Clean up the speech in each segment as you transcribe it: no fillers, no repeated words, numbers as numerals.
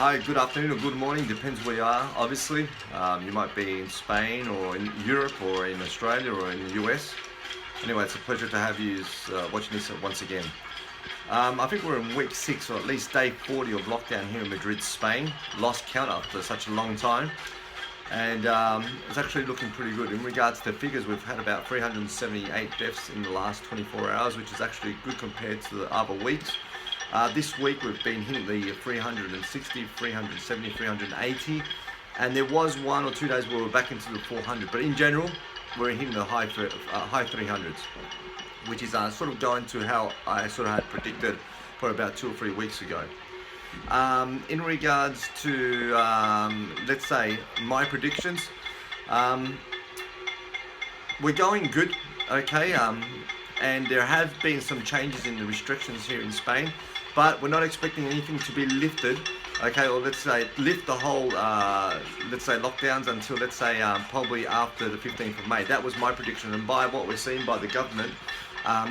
Hi, good afternoon or good morning, depends where you are, obviously. You might be in Spain or in Europe or in Australia or in the US. Anyway, it's a pleasure to have you watching this once again. I think we're in week 6 or at least day 40 of lockdown here in Madrid, Spain. Lost count after such a long time. And it's actually looking pretty good. In regards to figures, we've had about 378 deaths in the last 24 hours, which is actually good compared to the other weeks. This week we've been hitting the 360, 370, 380, and there was 1 or 2 days where we're back into the 400, but in general we're hitting the high 300s, which is sort of going to how I sort of had predicted for about 2 or 3 weeks ago. In regards to let's say my predictions, we're going good, okay, and there have been some changes in the restrictions here in Spain, but we're not expecting anything to be lifted, okay, or let's say lift the whole let's say lockdowns until let's say probably after the 15th of May. That was my prediction, and by what we're seeing by the government,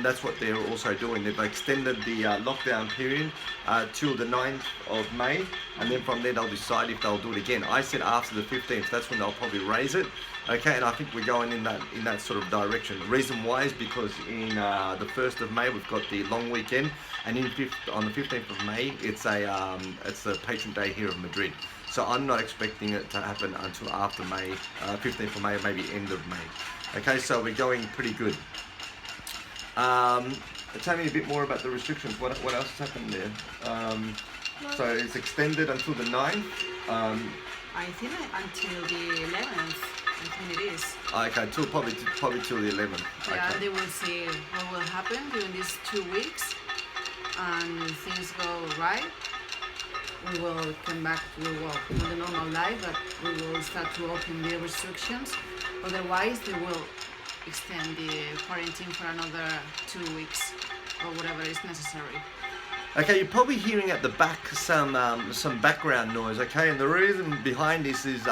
that's what they're also doing. They've extended the lockdown period till the 9th of May, and then from there they'll decide if they'll do it again. I said after the 15th, that's when they'll probably raise it. Okay, and I think we're going in that sort of direction. The reason why is because in the 1st of May we've got the long weekend, and on the 15th of May it's a patron day here in Madrid. So I'm not expecting it to happen until after May, 15th of May, or maybe end of May. Okay, so we're going pretty good. Tell me a bit more about the restrictions. What else has happened there? So it's extended until the 9th. I think until the 11th. I think it is. Okay, probably till the 11th. Yeah, Okay. they will see what will happen during these 2 weeks, and if things go right, we will come back to the normal life, but we will start to open the restrictions. Otherwise, they will extend the quarantine for another 2 weeks or whatever is necessary. Okay, you're probably hearing at the back some background noise. Okay, and the reason behind this is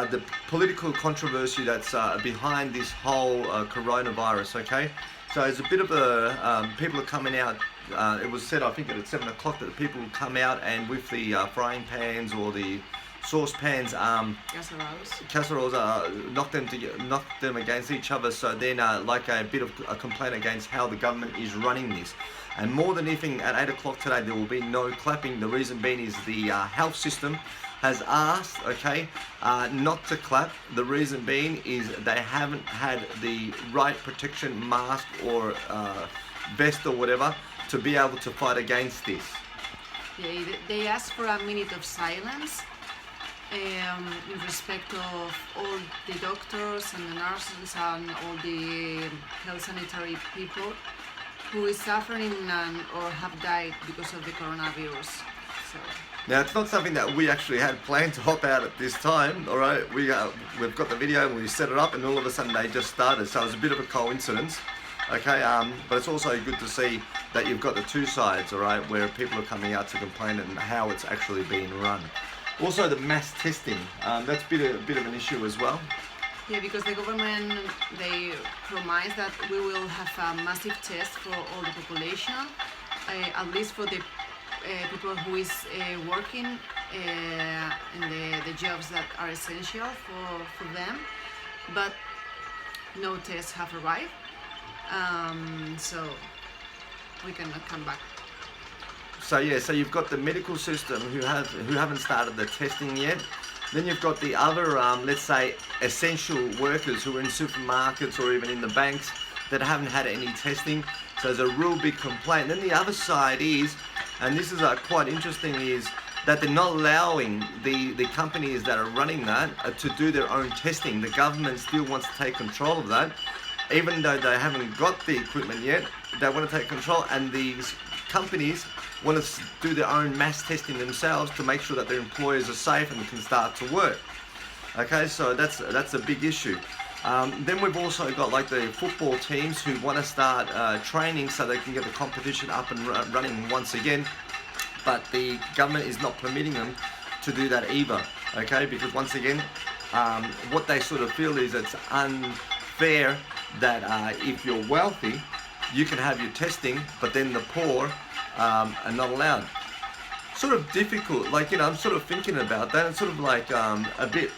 the political controversy that's behind this whole coronavirus. Okay, so it's a bit of a people are coming out. It was said, I think, at 7 o'clock that people will come out and with the frying pans or the saucepans, casseroles, knock them against each other. So then, like a bit of a complaint against how the government is running this. And more than anything, at 8 o'clock today, there will be no clapping. The reason being is the health system has asked, okay, not to clap. The reason being is they haven't had the right protection mask or vest or whatever to be able to fight against this. Yeah, they asked for a minute of silence in respect of all the doctors and the nurses and all the health sanitary people who is suffering or have died because of the coronavirus. So. Now, it's not something that we actually had planned to hop out at this time, all right? We've got the video and we set it up, and all of a sudden they just started, so it was a bit of a coincidence, okay? But it's also good to see that you've got the two sides, all right, where people are coming out to complain and how it's actually being run. Also, the mass testing, that's a bit of an issue as well. Yeah, because the government, they promised that we will have a massive test for all the population, at least for the people who is working in the jobs that are essential for them, but no tests have arrived, so we cannot come back. So yeah, so you've got the medical system who haven't started the testing yet. Then you've got the other, let's say, essential workers who are in supermarkets or even in the banks that haven't had any testing. So there's a real big complaint. Then the other side is, and this is quite interesting, is that they're not allowing the companies that are running that to do their own testing. The government still wants to take control of that. Even though they haven't got the equipment yet, they want to take control, and these companies want to do their own mass testing themselves to make sure that their employees are safe and can start to work. Okay, so that's a big issue. Then we've also got like the football teams who want to start training so they can get the competition up and running once again, but the government is not permitting them to do that either. Okay, because once again, what they sort of feel is it's unfair that if you're wealthy, you can have your testing, but then the poor are not allowed. sort of difficult. Like, I'm sort of thinking about that. It's sort of like a bit,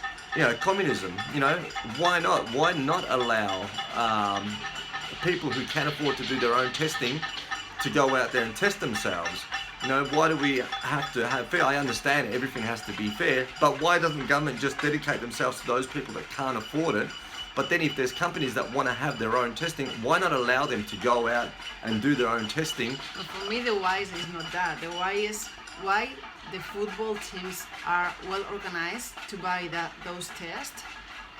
communism. Why not? Why not allow people who can afford to do their own testing to go out there and test themselves? Why do we have to have fair? I understand everything has to be fair, but why doesn't government just dedicate themselves to those people that can't afford it? But then if there's companies that want to have their own testing, why not allow them to go out and do their own testing? But for me, the why is not that. The why is why the football teams are well organized to buy those tests,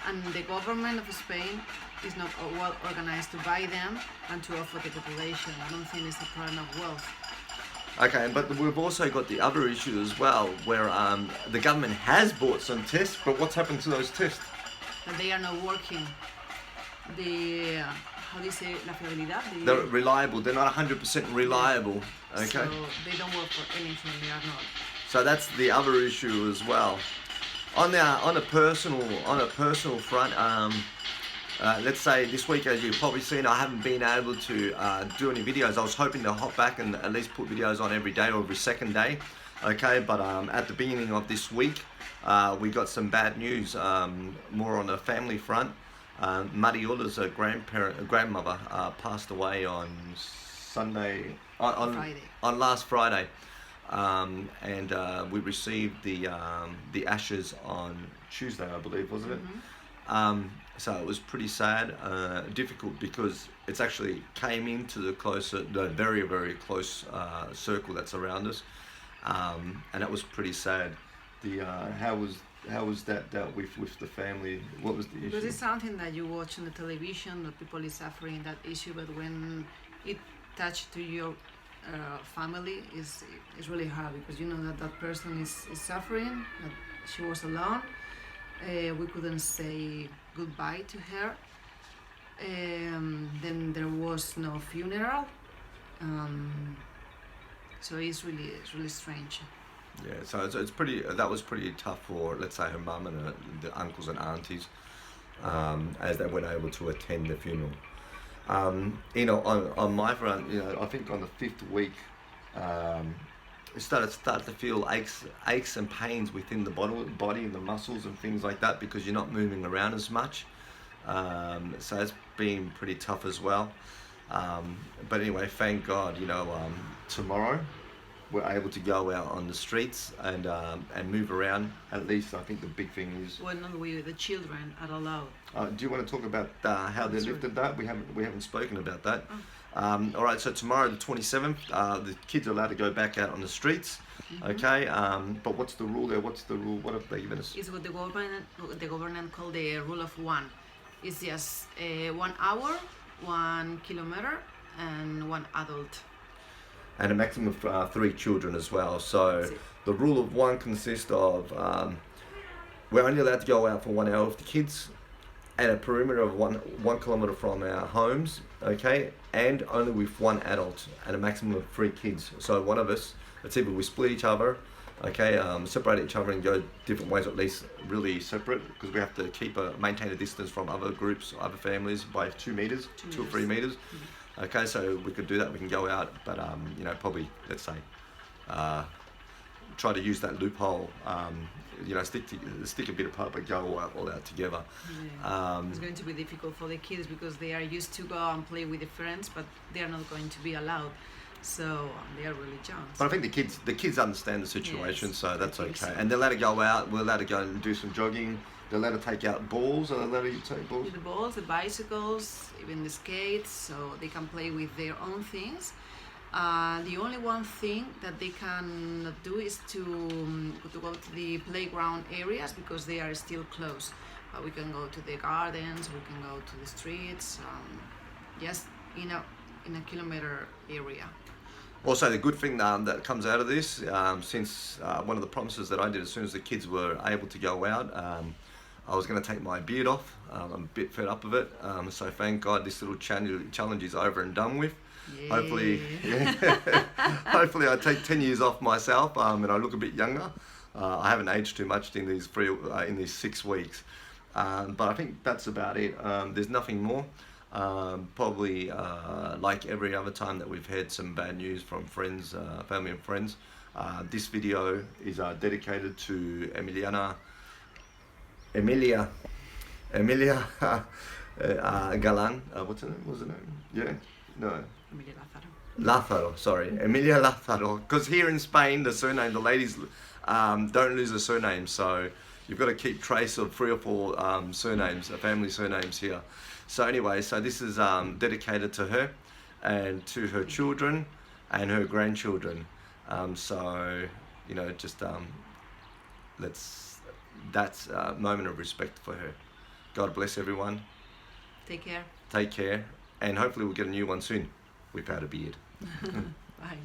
and the government of Spain is not well organized to buy them and to offer the population. I don't think it's a problem of wealth. Okay, but we've also got the other issue as well, where the government has bought some tests, but what's happened to those tests? That they are not working. The how do you say la fiabilidad? They're reliable. They're not 100% reliable. Okay. So they don't work for anything. They are not. So that's the other issue as well. On a personal front, let's say this week, as you've probably seen, I haven't been able to do any videos. I was hoping to hop back and at least put videos on every day or every second day. Okay, but at the beginning of this week, we got some bad news, more on the family front. Mariola's grandmother passed away on Sunday, on last Friday. And we received the ashes on Tuesday, I believe, wasn't it? Mm-hmm. So it was pretty sad, difficult, because it's actually came into the very, very close circle that's around us, and that was pretty sad. How was that dealt with the family? What was the issue? Because it's something that you watch on the television, that people is suffering that issue, but when it touched to your family, is really hard, because you know that person is suffering, that she was alone. We couldn't say goodbye to her. Then there was no funeral. So it's really strange. Yeah, so it's pretty. That was pretty tough for, let's say, her mum and the uncles and aunties, as they weren't able to attend the funeral. On my front, I think on the 5th week, it started to feel aches and pains within the body and the muscles and things like that, because you're not moving around as much. So it's been pretty tough as well. But anyway, thank God, tomorrow we're able to go out on the streets and move around. At least I think the big thing is. Well, not the children are allowed. Do you want to talk about how they lifted that? We haven't spoken about that. Oh. All right, so tomorrow, the 27th, the kids are allowed to go back out on the streets. Mm-hmm. Okay, but what's the rule there? What's the rule? What have they given us? It's what the government called the rule of one. It's just 1 hour, 1 kilometer, and 1 adult. And a maximum of 3 children as well. So the rule of one consists of we're only allowed to go out for 1 hour with the kids at a perimeter of 1 kilometer from our homes, okay, and only with 1 adult and a maximum of 3 kids. So one of us, it's either we split each other, okay, separate each other and go different ways, or at least really separate, because we have to maintain a distance from other groups, other families by 2 meters, 2 or 3 meters. Mm-hmm. Okay, so we could do that. We can go out, but probably, let's say, try to use that loophole. Stick a bit apart, but go all out together. Yeah. It's going to be difficult for the kids, because they are used to go and play with their friends, but they are not going to be allowed. So they are really young. But I think the kids understand the situation, yes, so that's okay. So. And they're allowed to go out. We're allowed to go and do some jogging. They're allowed to take out balls. Are they allowed to take balls? The balls, the bicycles, even the skates, so they can play with their own things. The only one thing that they can do is to go to the playground areas, because they are still closed. But we can go to the gardens, we can go to the streets, just in a kilometer area. Also, the good thing that comes out of this, since one of the promises that I did as soon as the kids were able to go out, I was going to take my beard off. I'm a bit fed up of it, so thank God this little challenge is over and done with. Yeah. Hopefully I take 10 years off myself, and I look a bit younger. I haven't aged too much in these 6 weeks, but I think that's about it. There's nothing more. Probably like every other time that we've had some bad news from friends, family and friends, This video is dedicated to Emilia Galan. What's her name? What's her name? Yeah, no. Emilia Lázaro. Lázaro, sorry, Emilia Lázaro. Because here in Spain, the surname, the ladies don't lose a surname, so you've got to keep trace of 3 or 4 surnames, family surnames here. So anyway, so this is dedicated to her and to her children and her grandchildren. So, you know, just that's a moment of respect for her. God bless everyone. Take care. Take care, and hopefully we'll get a new one soon without a beard. Bye.